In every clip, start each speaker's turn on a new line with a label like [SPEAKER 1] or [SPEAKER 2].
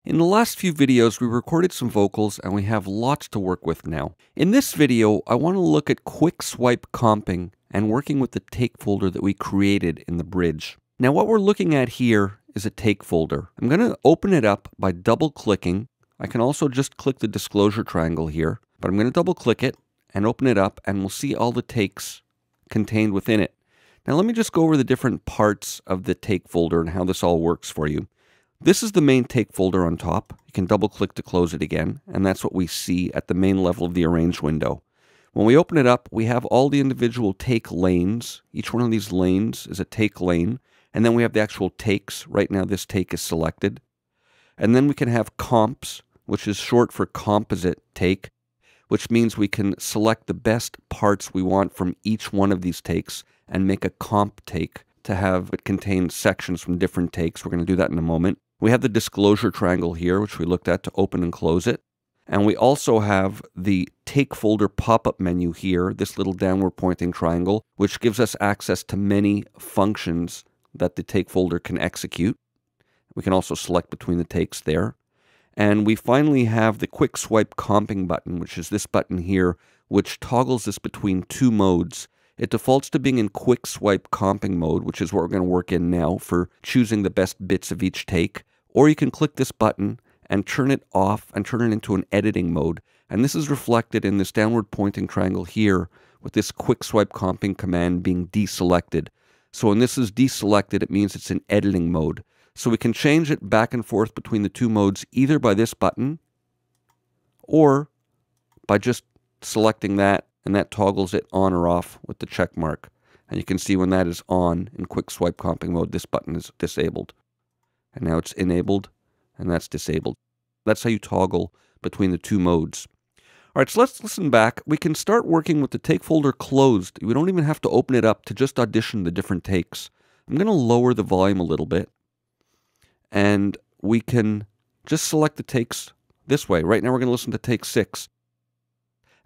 [SPEAKER 1] In the last few videos, we recorded some vocals and we have lots to work with now. In this video, I want to look at quick swipe comping and working with the take folder that we created in the bridge. Now what we're looking at here is a take folder. I'm going to open it up by double clicking. I can also just click the disclosure triangle here, but I'm going to double click it and open it up and we'll see all the takes contained within it. Now let me just go over the different parts of the take folder and how this all works for you. This is the main take folder on top. You can double click to close it again, and that's what we see at the main level of the arrange window. When we open it up, we have all the individual take lanes. Each one of these lanes is a take lane, and then we have the actual takes. Right now this take is selected. And then we can have comps, which is short for composite take, which means we can select the best parts we want from each one of these takes and make a comp take to have it contain sections from different takes. We're going to do that in a moment. We have the disclosure triangle here, which we looked at to open and close it. And we also have the take folder pop-up menu here, this little downward pointing triangle, which gives us access to many functions that the take folder can execute. We can also select between the takes there. And we finally have the quick swipe comping button, which is this button here, which toggles this between two modes. It defaults to being in quick swipe comping mode, which is what we're going to work in now for choosing the best bits of each take. Or you can click this button and turn it off and turn it into an editing mode. And this is reflected in this downward pointing triangle here with this quick swipe comping command being deselected. So when this is deselected, it means it's in editing mode. So we can change it back and forth between the two modes either by this button or by just selecting that, and that toggles it on or off with the check mark. And you can see when that is on in quick swipe comping mode, this button is disabled. And now it's enabled, and that's disabled. That's how you toggle between the two modes. All right, so let's listen back. We can start working with the take folder closed. We don't even have to open it up to just audition the different takes. I'm going to lower the volume a little bit, and we can just select the takes this way. Right now we're going to listen to take 6.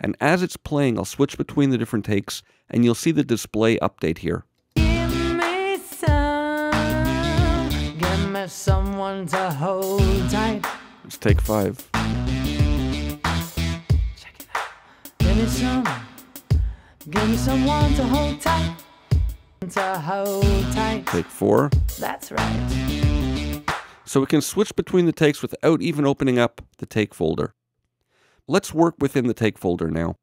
[SPEAKER 1] And as it's playing, I'll switch between the different takes, and you'll see the display update here.
[SPEAKER 2] Someone to hold tight.
[SPEAKER 1] It's take 5.
[SPEAKER 2] Check it out. Give me someone to hold tight. To hold tight.
[SPEAKER 1] Take 4.
[SPEAKER 2] That's right.
[SPEAKER 1] So we can switch between the takes without even opening up the take folder. Let's work within the take folder now.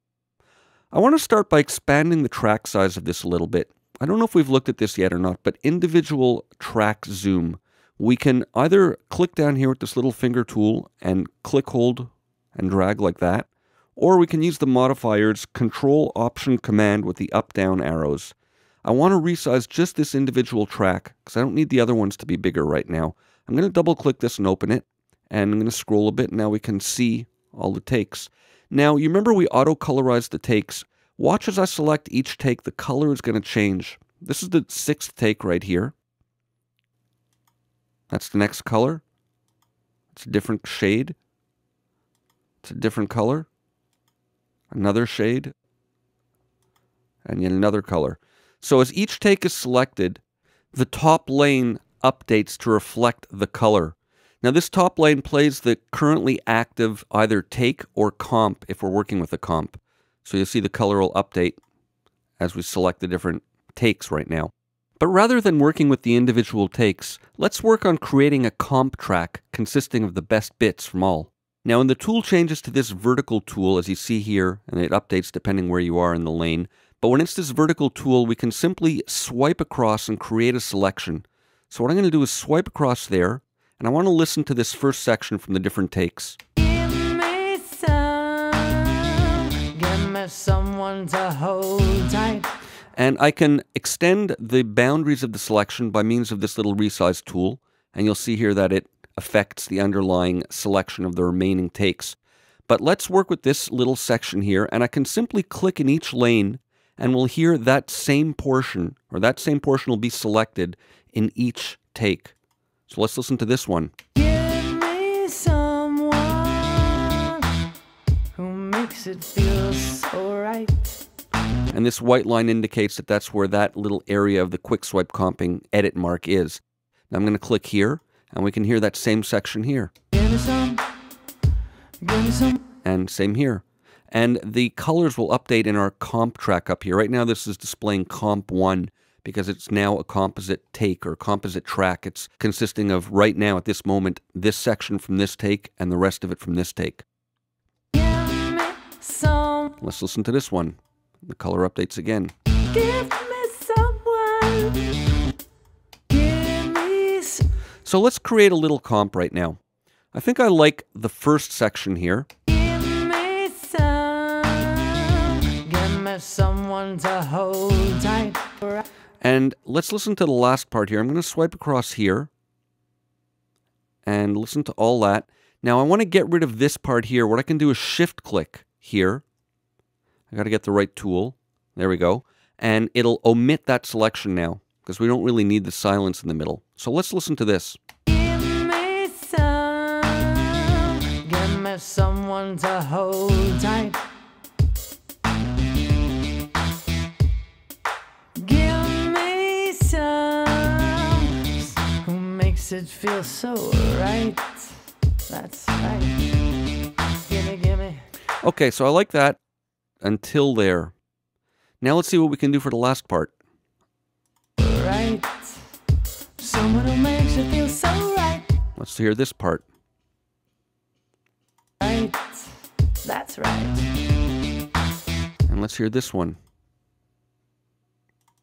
[SPEAKER 1] I want to start by expanding the track size of this a little bit. I don't know if we've looked at this yet or not, but individual track zoom. We can either click down here with this little finger tool and click, hold, and drag like that, or we can use the modifiers Control, Option, Command with the up-down arrows. I want to resize just this individual track because I don't need the other ones to be bigger right now. I'm going to double-click this and open it, and I'm going to scroll a bit. Now we can see all the takes. Now, you remember we auto-colorized the takes. Watch as I select each take, the color is going to change. This is the 6th take right here. That's the next color. It's a different shade. It's a different color. Another shade. And yet another color. So as each take is selected, the top lane updates to reflect the color. Now this top lane plays the currently active either take or comp if we're working with a comp. So you'll see the color will update as we select the different takes right now. But rather than working with the individual takes, let's work on creating a comp track consisting of the best bits from all. Now in the tool changes to this vertical tool as you see here, and it updates depending where you are in the lane. But when it's this vertical tool, we can simply swipe across and create a selection. So what I'm going to do is swipe across there, and I want to listen to this first section from the different takes.
[SPEAKER 2] Give me someone to hold tight.
[SPEAKER 1] And I can extend the boundaries of the selection by means of this little resize tool. And you'll see here that it affects the underlying selection of the remaining takes. But let's work with this little section here. And I can simply click in each lane and we'll hear that same portion, or that same portion will be selected in each take. So let's listen to this one.
[SPEAKER 2] Give me someone who makes it feel so right.
[SPEAKER 1] And this white line indicates that that's where that little area of the quick swipe comping edit mark is. Now I'm going to click here, and we can hear that same section here.
[SPEAKER 2] Give Give me some. Give me some.
[SPEAKER 1] And same here. And the colors will update in our comp track up here. Right now this is displaying comp 1 because it's now a composite take or composite track. It's consisting of, right now at this moment, this section from this take and the rest of it from this take.
[SPEAKER 2] Give me some.
[SPEAKER 1] Let's listen to this one. The color updates again.
[SPEAKER 2] Give me someone. Give me some.
[SPEAKER 1] So let's create a little comp right now. I think I like the first section here.
[SPEAKER 2] Give me some. Give me someone to hold tight.
[SPEAKER 1] And let's listen to the last part here. I'm going to swipe across here and listen to all that. Now I want to get rid of this part here. What I can do is shift click here. I got to get the right tool. There we go. And it'll omit that selection now because we don't really need the silence in the middle. So let's listen to this.
[SPEAKER 2] Give me some. Give me someone to hold tight. Give me some. Who makes it feel so right? That's right. Gimme.
[SPEAKER 1] Okay, so I like that until there. Now let's see what we can do for the last part.
[SPEAKER 2] Right. Someone who makes it feel so right.
[SPEAKER 1] Let's hear this part.
[SPEAKER 2] Right. That's right.
[SPEAKER 1] And let's hear this one.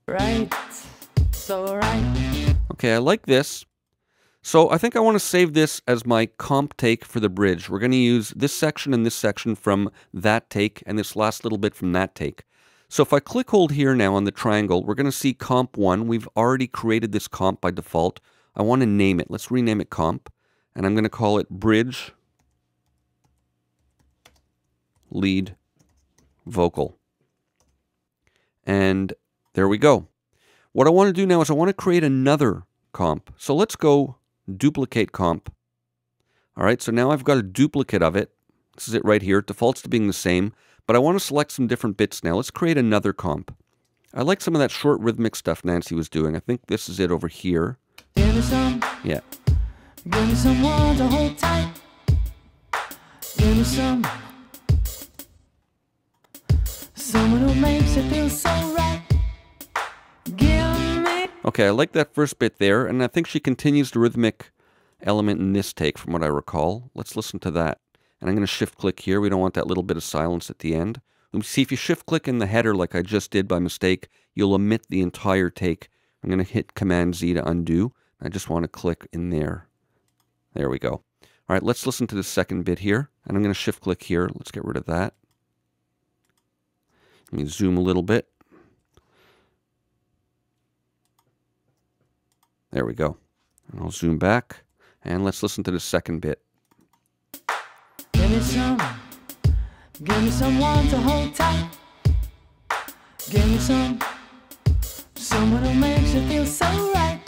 [SPEAKER 2] Right. So right.
[SPEAKER 1] Okay, I like this. So I think I want to save this as my comp take for the bridge. We're going to use this section and this section from that take and this last little bit from that take. So if I click hold here now on the triangle, we're going to see comp 1. We've already created this comp by default. I want to name it. Let's rename it comp. And I'm going to call it bridge lead vocal. And there we go. What I want to do now is I want to create another comp. So let's go duplicate comp. All right, so now I've got a duplicate of it. This is it right here. It defaults to being the same, but I want to select some different bits now. Let's create another comp. I like some of that short rhythmic stuff Nancy was doing. I think this is it over here.
[SPEAKER 2] Give me some.
[SPEAKER 1] Yeah.
[SPEAKER 2] Give me someone to hold tight. Give me some. Someone who makes it feel so right. Give me.
[SPEAKER 1] Okay, I like that first bit there, and I think she continues the rhythmic element in this take from what I recall. Let's listen to that. And I'm going to shift click here. We don't want that little bit of silence at the end. See, if you shift click in the header like I just did by mistake, you'll omit the entire take. I'm going to hit Command Z to undo. I just want to click in there. There we go. All right, let's listen to the second bit here. And I'm going to shift click here. Let's get rid of that. Let me zoom a little bit. There we go. And I'll zoom back. And let's listen to the second bit.
[SPEAKER 2] Give me some. Give me someone to hold tight. Give me some. Someone who makes it feel so right.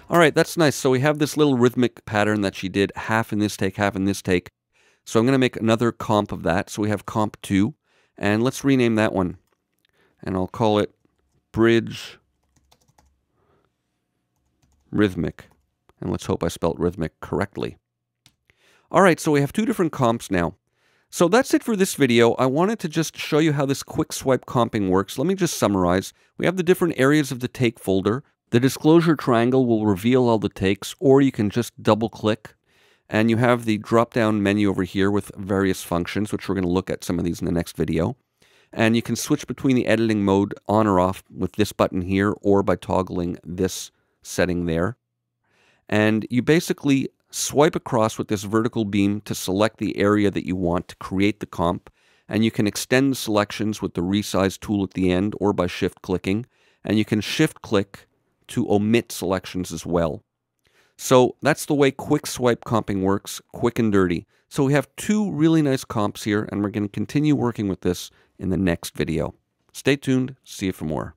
[SPEAKER 1] All right, that's nice. So we have this little rhythmic pattern that she did, half in this take, half in this take. So I'm going to make another comp of that. So we have comp 2. And let's rename that one. And I'll call it bridge rhythmic. And let's hope I spelled rhythmic correctly. All right, so we have 2 different comps now. So that's it for this video. I wanted to just show you how this quick swipe comping works. Let me just summarize. We have the different areas of the take folder. The disclosure triangle will reveal all the takes, or you can just double click. And you have the drop-down menu over here with various functions, which we're going to look at some of these in the next video. And you can switch between the editing mode on or off with this button here, or by toggling this setting there. And you basically swipe across with this vertical beam to select the area that you want to create the comp. And you can extend the selections with the resize tool at the end or by shift clicking. And you can shift click to omit selections as well. So that's the way quick swipe comping works, quick and dirty. So we have 2 really nice comps here, and we're going to continue working with this in the next video. Stay tuned. See you for more.